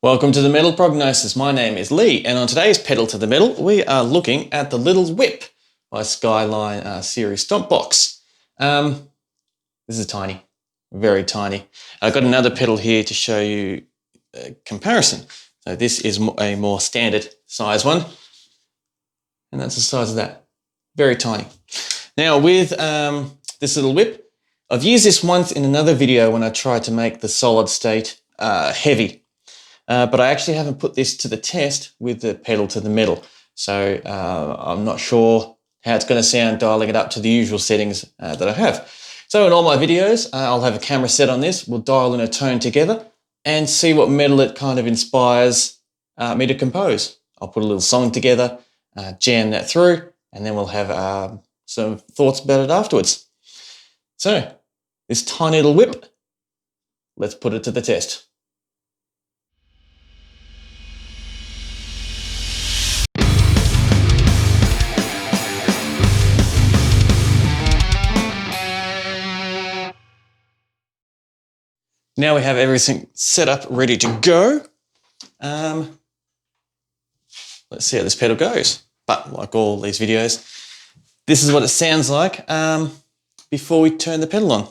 Welcome to the Metal Prognosis. My name is Lee, and on today's Pedal to the Metal, we are looking at the Little Whip by Skyline series stomp box. This is tiny, very tiny. I've got another pedal here to show you a comparison. So this is a more standard size one, and that's the size of that. Very tiny. Now with this Little Whip, I've used this once in another video when I tried to make the solid state heavy. But I actually haven't put this to the test with the pedal to the metal. So I'm not sure how it's going to sound dialing it up to the usual settings that I have. So in all my videos, I'll have a camera set on this. We'll dial in a tone together and see what metal it kind of inspires me to compose. I'll put a little song together, jam that through, and then we'll have some thoughts about it afterwards. So this tiny little whip, let's put it to the test. Now we have everything set up, ready to go. Let's see how this pedal goes. But like all these videos, this is what it sounds like before we turn the pedal on.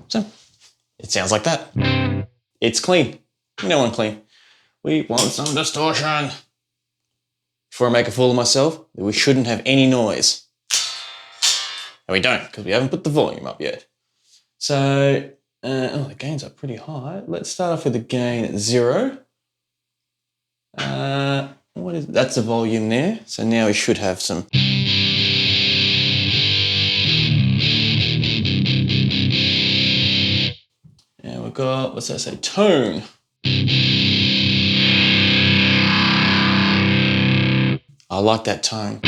So it sounds like that. It's clean. No one clean. We want some distortion. Before I make a fool of myself, we shouldn't have any noise. And we don't, because we haven't put the volume up yet. So, the gains are pretty high. Let's start off with the gain at 0. That's the volume there. So now we should have some. And we've got, what's that say, tone. I like that tone.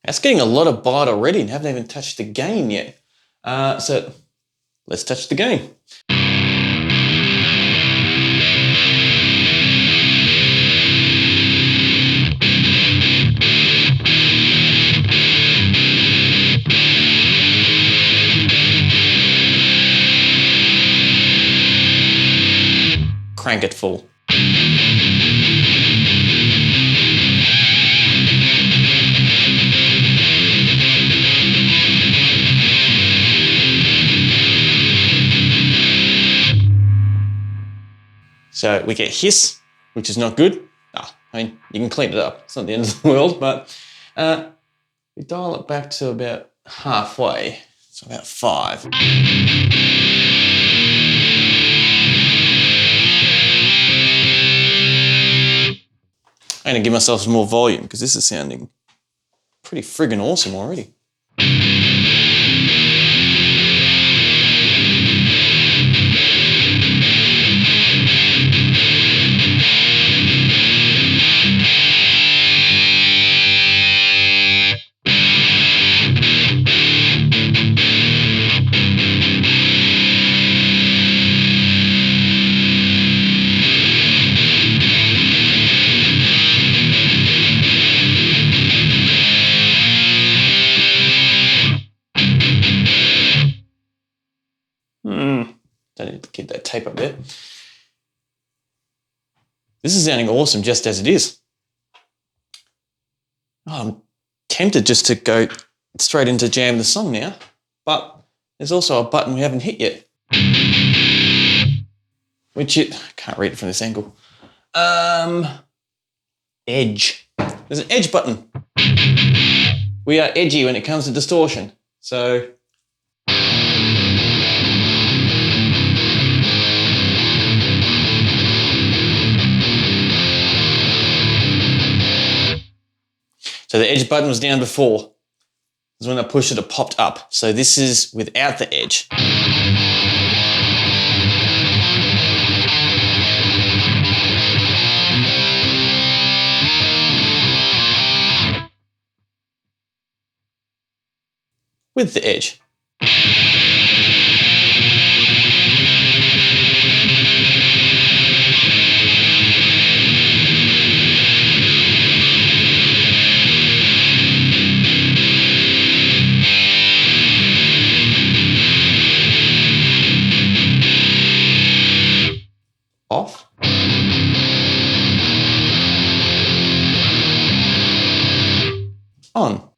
That's getting a lot of bite already and haven't even touched the gain yet. So let's touch the gain. Crank it full. So we get hiss, which is not good. I mean, you can clean it up. It's not the end of the world, but we dial it back to about halfway. So about 5. I'm going to give myself some more volume because this is sounding pretty friggin' awesome already. Don't need to keep that tape up there. This is sounding awesome just as it is. I'm tempted just to go straight into jam the song now, but there's also a button we haven't hit yet. Which I can't read it from this angle. Edge. There's an edge button. We are edgy when it comes to distortion. So the edge button was down before. because when I pushed it, it popped up. So this is without the edge. With the edge. Off. On.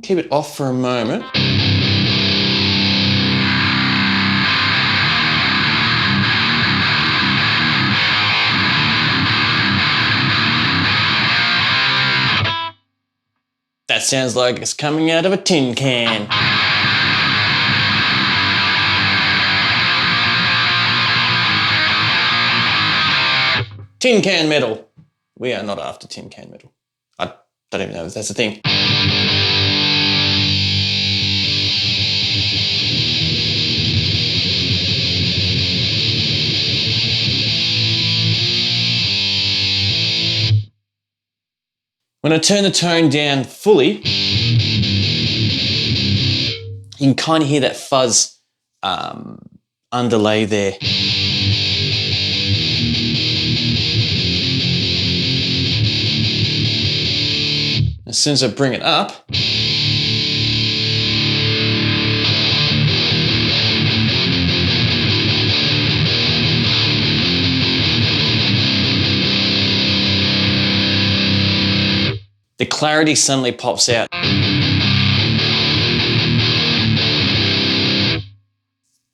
Keep it off for a moment. That sounds like it's coming out of a tin can. Tin can metal. We are not after tin can metal. I don't even know if that's a thing. When I turn the tone down fully, you can kind of hear that fuzz underlay there. As soon as I bring it up, the clarity suddenly pops out.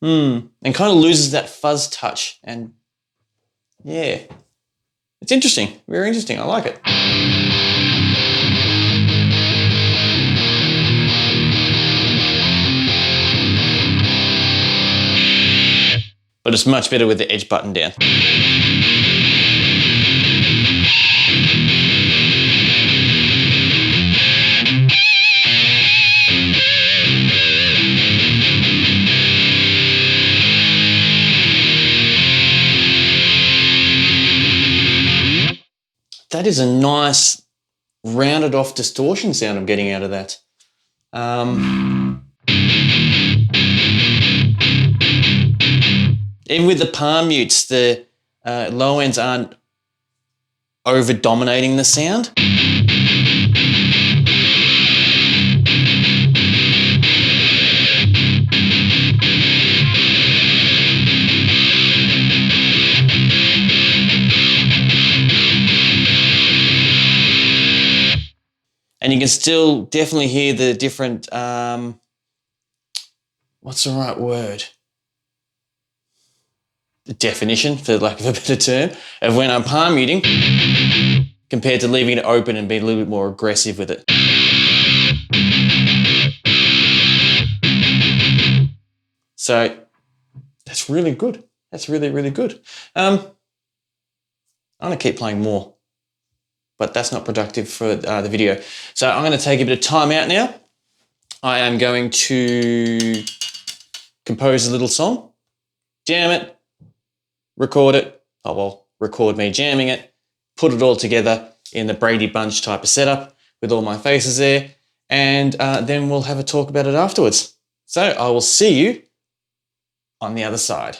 And kind of loses that fuzz touch. And yeah, it's interesting, very interesting. I like it. But it's much better with the edge button down. That is a nice rounded off distortion sound I'm getting out of that. Even with the palm mutes, the low ends aren't over dominating the sound. And you can still definitely hear the different, what's the right word? The definition, for lack of a better term, of when I'm palm muting compared to leaving it open and being a little bit more aggressive with it. So that's really good. That's really, really good. I'm going to keep playing more, but that's not productive for the video. So I'm going to take a bit of time out now. I am going to compose a little song, jam it, record it. Oh, well, record me jamming it, put it all together in the Brady Bunch type of setup with all my faces there, and then we'll have a talk about it afterwards. So I will see you on the other side.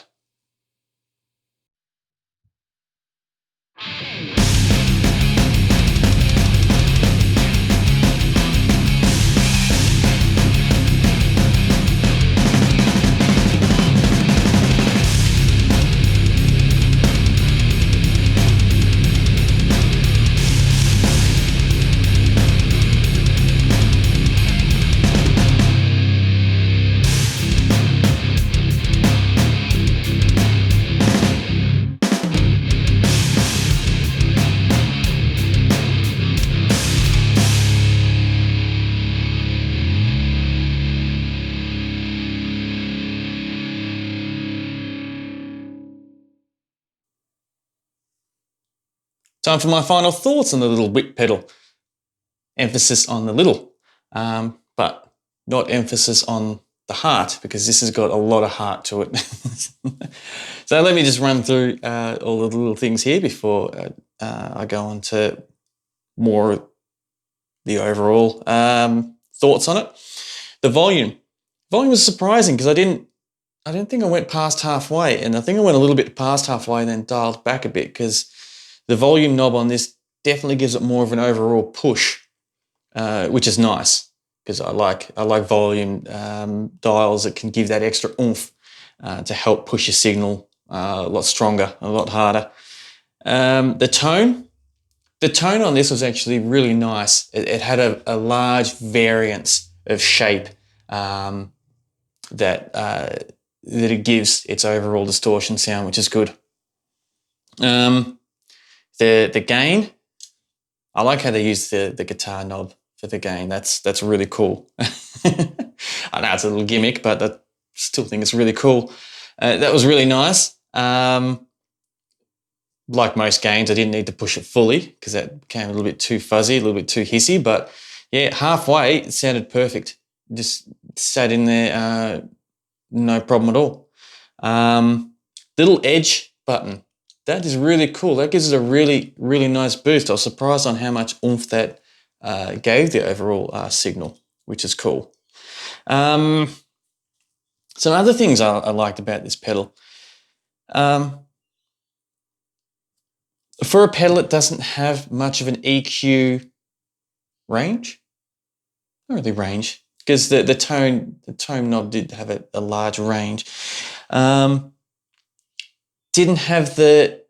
Time for my final thoughts on the little whip pedal. Emphasis on the little, but not emphasis on the heart, because this has got a lot of heart to it. So let me just run through all the little things here before I go on to more the overall thoughts on it. The volume. Volume was surprising because I didn't think I went past halfway, and I think I went a little bit past halfway and then dialed back a bit, because the volume knob on this definitely gives it more of an overall push, which is nice, because I like volume dials that can give that extra oomph to help push your signal a lot stronger, a lot harder. The tone on this was actually really nice. It had a large variance of shape that it gives its overall distortion sound, which is good. The gain, I like how they use the guitar knob for the gain. That's really cool. I know it's a little gimmick, but I still think it's really cool. That was really nice. Like most gains, I didn't need to push it fully because that became a little bit too fuzzy, a little bit too hissy. But yeah, halfway it sounded perfect. Just sat in there, no problem at all. Little edge button. That is really cool. That gives it a really, really nice boost. I was surprised on how much oomph that gave the overall signal, which is cool. Some other things I liked about this pedal. For a pedal, it doesn't have much of an EQ range. Not really range, because the tone knob did have a large range. Didn't have the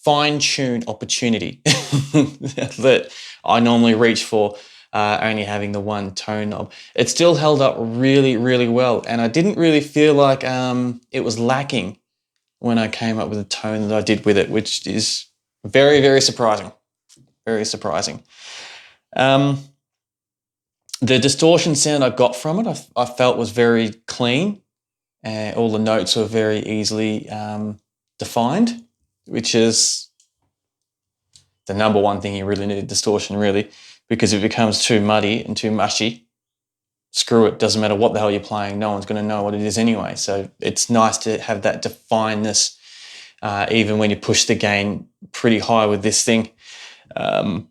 fine-tune opportunity that I normally reach for, only having the one tone knob. It still held up really, really well, and I didn't really feel like it was lacking when I came up with the tone that I did with it, which is very, very surprising. Very surprising. The distortion sound I got from it, I felt was very clean. All the notes were very easily defined, which is the number one thing you really need, distortion, really, because if it becomes too muddy and too mushy, screw it, doesn't matter what the hell you're playing, no one's going to know what it is anyway. So it's nice to have that definedness, even when you push the gain pretty high with this thing. It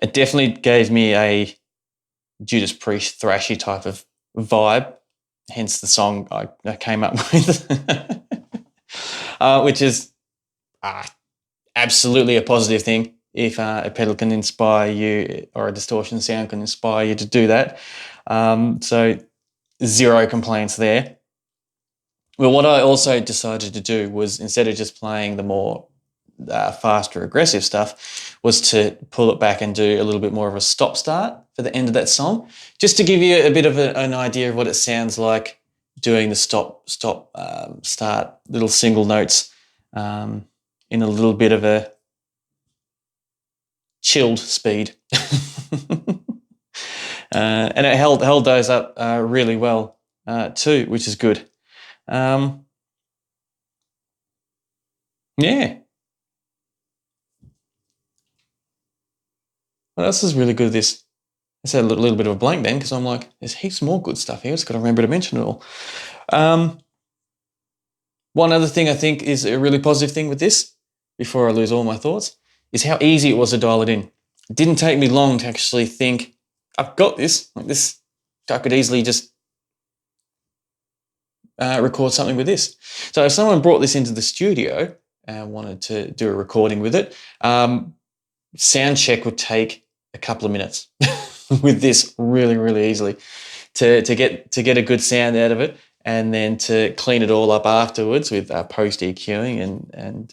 definitely gave me a Judas Priest thrashy type of vibe, hence the song I came up with, which is absolutely a positive thing. If a pedal can inspire you, or a distortion sound can inspire you to do that. So zero complaints there. Well, what I also decided to do was, instead of just playing the more faster, aggressive stuff, was to pull it back and do a little bit more of a stop-start for the end of that song, just to give you a bit of an idea of what it sounds like doing the stop-start little single notes in a little bit of a chilled speed. And it held those up really well too, which is good. Yeah. What else is really good with this? I said a little bit of a blank then, because I'm like, there's heaps more good stuff here. I've just got to remember to mention it all. One other thing I think is a really positive thing with this, before I lose all my thoughts, is how easy it was to dial it in. It didn't take me long to actually think, I've got this. Like this, I could easily just record something with this. So if someone brought this into the studio and wanted to do a recording with it, sound check would take a couple of minutes with this really, really easily to get a good sound out of it, and then to clean it all up afterwards with post EQing and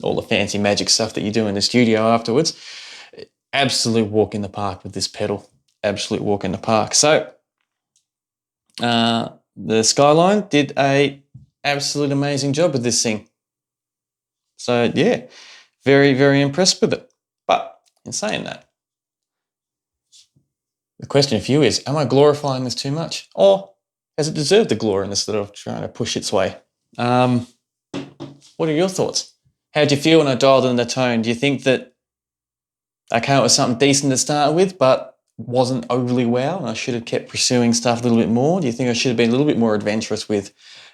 all the fancy magic stuff that you do in the studio afterwards. Absolute walk in the park with this pedal. Absolute walk in the park. So the Skyline did a absolute amazing job with this thing. So yeah, very, very impressed with it. But in saying that, the question for you is, am I glorifying this too much? Or has it deserved the glory instead of trying to push its way? What are your thoughts? How'd you feel when I dialed in the tone? Do you think that I came up with something decent to start with, but wasn't overly wow, and I should have kept pursuing stuff a little bit more? Do you think I should have been a little bit more adventurous with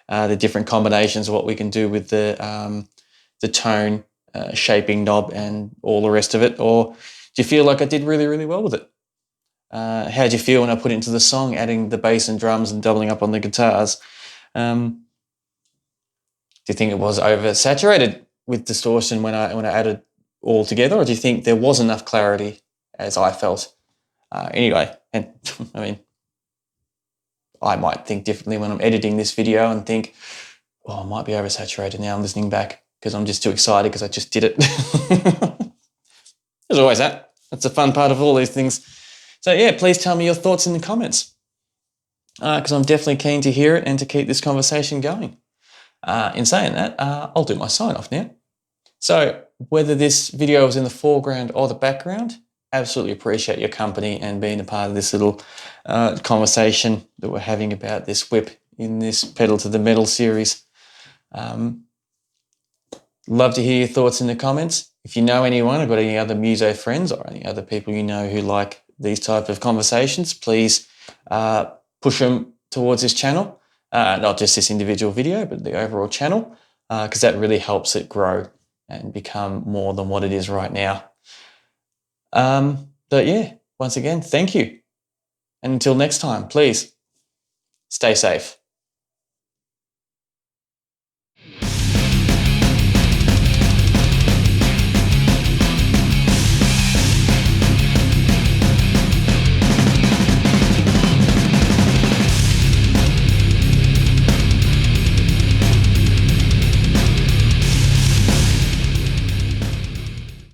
the different combinations of what we can do with the tone, shaping knob, and all the rest of it? Or do you feel like I did really, really well with it? How do you feel when I put it into the song, adding the bass and drums and doubling up on the guitars? Do you think it was oversaturated with distortion when I added all together, or do you think there was enough clarity as I felt? Anyway, and I mean, I might think differently when I'm editing this video and think, oh, I might be oversaturated now. I'm listening back because I'm just too excited because I just did it. There's always that. That's the fun part of all these things. So yeah, please tell me your thoughts in the comments because I'm definitely keen to hear it and to keep this conversation going. In saying that, I'll do my sign off now. So whether this video is in the foreground or the background, absolutely appreciate your company and being a part of this little conversation that we're having about this whip in this Pedal to the Metal series. Love to hear your thoughts in the comments. If you know anyone or got any other muso friends or any other people you know who like these type of conversations, please push them towards this channel. Not just this individual video, but the overall channel, because that really helps it grow and become more than what it is right now. But yeah, once again, thank you. And until next time, please stay safe.